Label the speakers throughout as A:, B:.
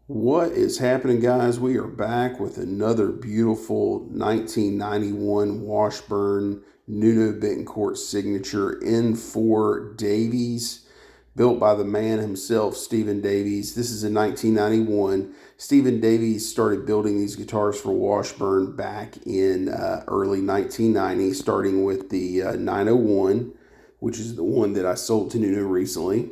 A: What is happening, guys? We are back with another beautiful 1991 Washburn Nuno Bettencourt signature in Davies, built by the man himself, Stephen Davies. This is in 1991. Stephen Davies started building these guitars for Washburn back in early 1990, starting with the 901, which is the one that I sold to Nuno recently.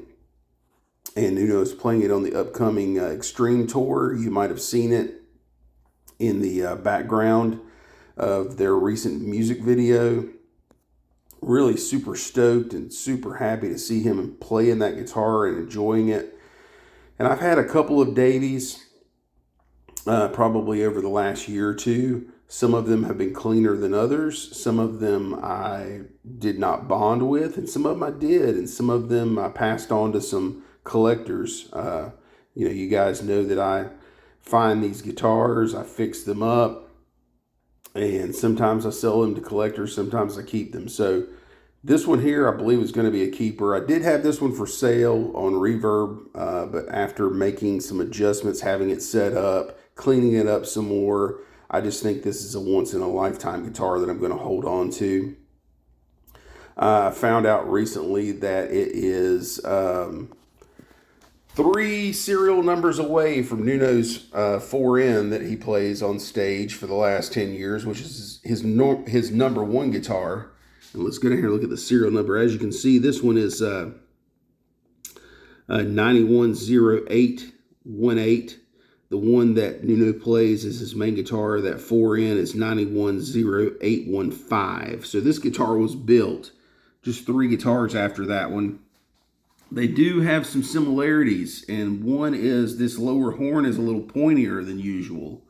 A: And Nuno is playing it on the upcoming Extreme Tour. You might have seen it in the background of their recent music video. Really super stoked and super happy to see him playing that guitar and enjoying it. And I've had a couple of Davies probably over the last year or two. Some of them have been cleaner than others. Some of them I did not bond with, and some of them I did. And some of them I passed on to some collectors. You guys know that I find these guitars, I fix them up, and sometimes I sell them to collectors, sometimes I keep them. So this one here, I believe, is going to be a keeper. I did have this one for sale on Reverb, but after making some adjustments, having it set up, cleaning it up some more, I just think this is a once-in-a-lifetime guitar that I'm going to hold on to. I found out recently that it is 3 serial numbers away from Nuno's 4N that he plays on stage for the last 10 years, which is his number one guitar. And let's go down here and look at the serial number. As you can see, this one is 910818. The one that Nuno plays is his main guitar. That 4N is 910815. So this guitar was built just 3 guitars after that one. They do have some similarities, and one is this lower horn is a little pointier than usual.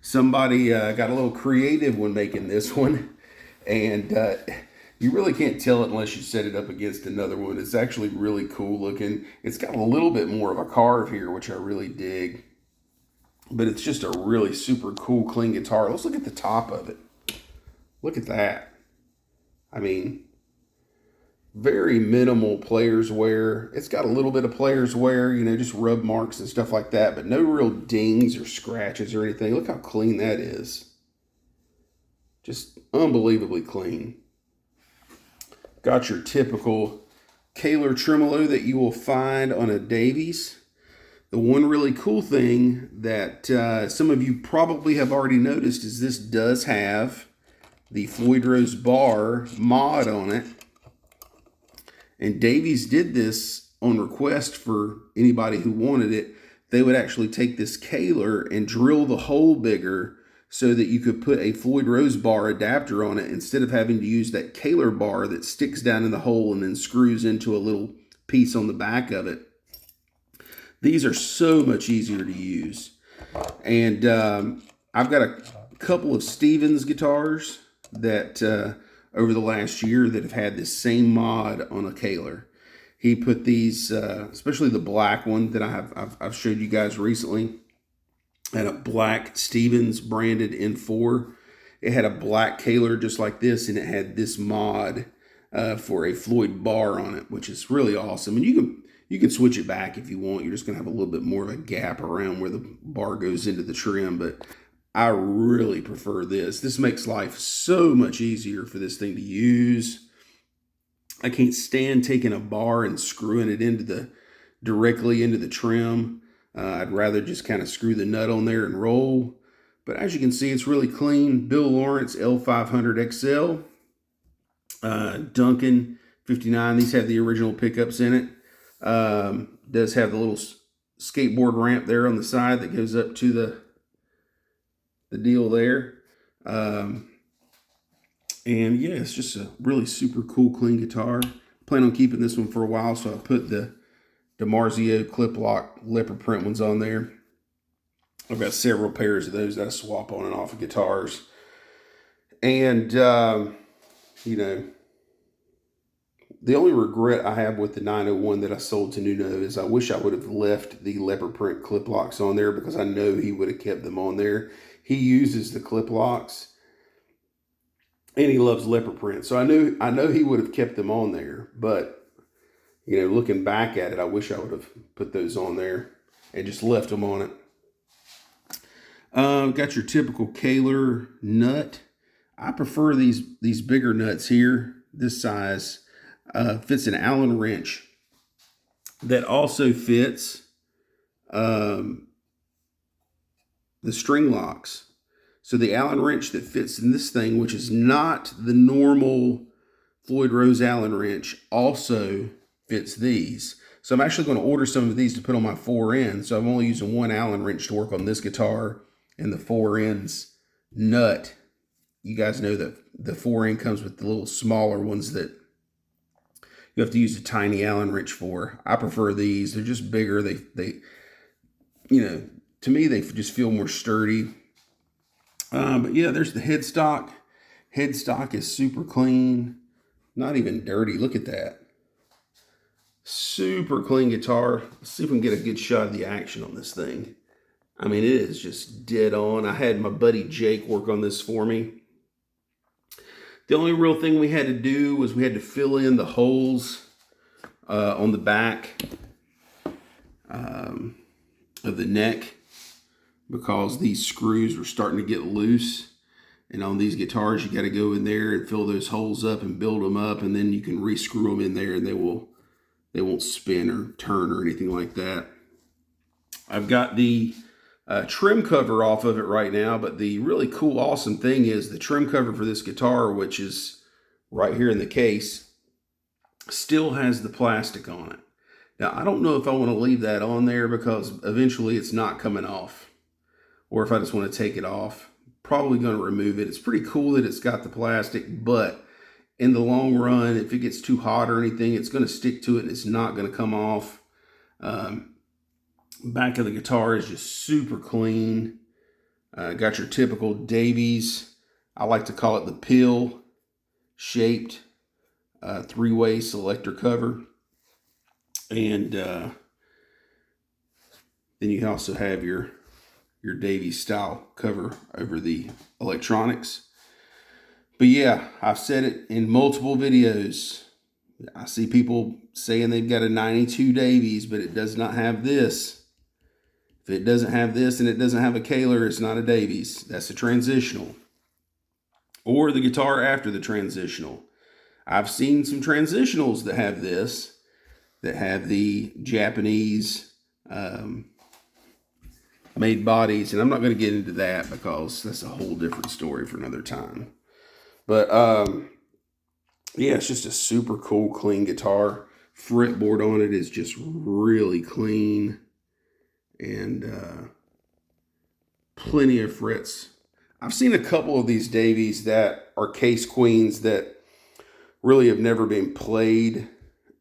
A: Somebody got a little creative when making this one, and you really can't tell it unless you set it up against another one. It's actually really cool looking. It's got a little bit more of a carve here, which I really dig. But it's just a really super cool, clean guitar. Let's look at the top of it. Look at that. I mean, very minimal player's wear. It's got a little bit of player's wear, just rub marks and stuff like that, but no real dings or scratches or anything. Look how clean that is. Just unbelievably clean. Got your typical Kahler tremolo that you will find on a Davies. The one really cool thing that some of you probably have already noticed is this does have the Floyd Rose bar mod on it. And Davies did this on request for anybody who wanted it. They would actually take this Kahler and drill the hole bigger so that you could put a Floyd Rose bar adapter on it instead of having to use that Kahler bar that sticks down in the hole and then screws into a little piece on the back of it. These are so much easier to use. And I've got a couple of Stevens guitars that over the last year that have had this same mod on a Kahler. He put these, especially the black one that I've showed you guys recently, had a black Stevens branded N4. It had a black Kahler just like this, and it had this mod for a Floyd bar on it, which is really awesome. And you can switch it back if you want. You're just going to have a little bit more of a gap around where the bar goes into the trim, but I really prefer this. This makes life so much easier for this thing to use. I can't stand taking a bar and screwing it directly into the trim. I'd rather just kind of screw the nut on there and roll. But as you can see, it's really clean. Bill Lawrence L500 XL. Duncan 59. These have the original pickups in it. Does have the little skateboard ramp there on the side that goes up to the deal there. And yeah, it's just a really super cool, clean guitar. Plan on keeping this one for a while, so I put the DiMarzio clip lock leopard print ones on there. I've got several pairs of those that I swap on and off of guitars. And, the only regret I have with the 901 that I sold to Nuno is I wish I would have left the leopard print clip locks on there, because I know he would have kept them on there. He uses the clip locks and he loves leopard print. So I know he would have kept them on there, but looking back at it, I wish I would have put those on there and just left them on it. Got your typical Kaler nut. I prefer these bigger nuts here. This size fits an Allen wrench that also fits the string locks. So the Allen wrench that fits in this thing, which is not the normal Floyd Rose Allen wrench, also fits these. So I'm actually going to order some of these to put on my 4N. So I'm only using one Allen wrench to work on this guitar, and the 4N's nut. You guys know that the 4N comes with the little smaller ones that you have to use a tiny Allen wrench for. I prefer these. They're just bigger. They to me, they just feel more sturdy. But yeah, there's the headstock. Headstock is super clean. Not even dirty. Look at that. Super clean guitar. Let's see if we can get a good shot of the action on this thing. I mean, it is just dead on. I had my buddy Jake work on this for me. The only real thing we had to do was we had to fill in the holes on the back of the neck, because these screws were starting to get loose. And on these guitars, you got to go in there and fill those holes up and build them up, and then you can re-screw them in there, and they won't spin or turn or anything like that. I've got the trim cover off of it right now, but the really cool, awesome thing is the trim cover for this guitar, which is right here in the case, still has the plastic on it. Now, I don't know if I want to leave that on there, because eventually it's not coming off, or if I just want to take it off. Probably going to remove it. It's pretty cool that it's got the plastic, but in the long run, if it gets too hot or anything, it's going to stick to it and it's not going to come off. Back of the guitar is just super clean. Got your typical Davies, I like to call it the pill shaped three-way selector cover. And then you can also have your Davies style cover over the electronics. But yeah, I've said it in multiple videos. I see people saying they've got a 92 Davies, but it does not have this. If it doesn't have this and it doesn't have a Kaler, it's not a Davies. That's a transitional. Or the guitar after the transitional. I've seen some transitionals that have this, that have the Japanese made bodies, and I'm not going to get into that because that's a whole different story for another time. But yeah, it's just a super cool, clean guitar. Fretboard on it is just really clean, and plenty of frets. I've seen a couple of these Davies that are case queens that really have never been played,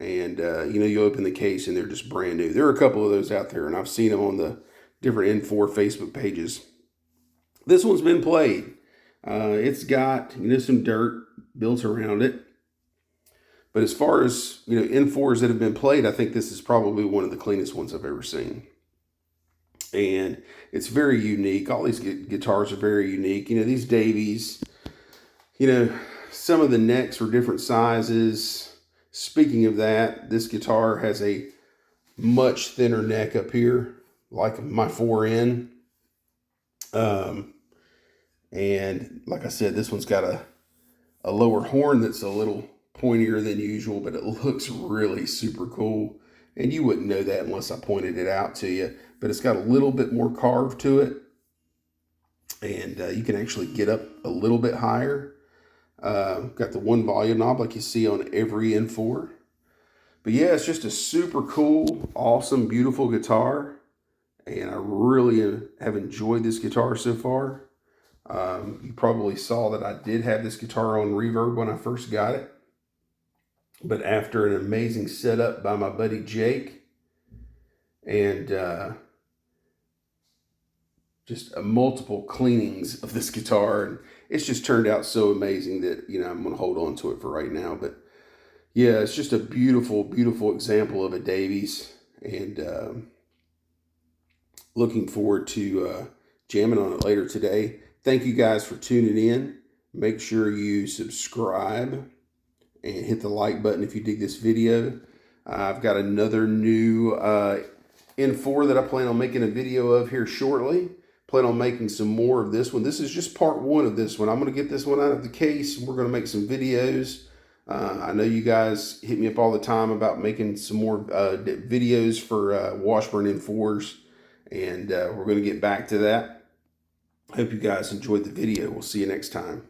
A: and you open the case and they're just brand new. There are a couple of those out there, and I've seen them on the different N4 Facebook pages. This one's been played. It's got some dirt built around it, but as far as N4s that have been played, I think this is probably one of the cleanest ones I've ever seen. And it's very unique. All these guitars are very unique. These Davies, some of the necks are different sizes. Speaking of that, this guitar has a much thinner neck up here, like my 4N. And like I said, this one's got a lower horn that's a little pointier than usual, but it looks really super cool. And you wouldn't know that unless I pointed it out to you. But it's got a little bit more carve to it. And you can actually get up a little bit higher. Got the one volume knob like you see on every N4. But yeah, it's just a super cool, awesome, beautiful guitar. And I really have enjoyed this guitar so far. You probably saw that I did have this guitar on reverb when I first got it. But after an amazing setup by my buddy Jake, and just multiple cleanings of this guitar, and it's just turned out so amazing that I'm going to hold on to it for right now. But yeah, it's just a beautiful, beautiful example of a Davies, and looking forward to jamming on it later today. Thank you guys for tuning in. Make sure you subscribe and hit the like button if you dig this video. I've got another new N4 that I plan on making a video of here shortly. plan on making some more of this one. This is just part one of this one. I'm going to get this one out of the case. We're going to make some videos. I know you guys hit me up all the time about making some more videos for Washburn M4s, and we're going to get back to that. I hope you guys enjoyed the video. We'll see you next time.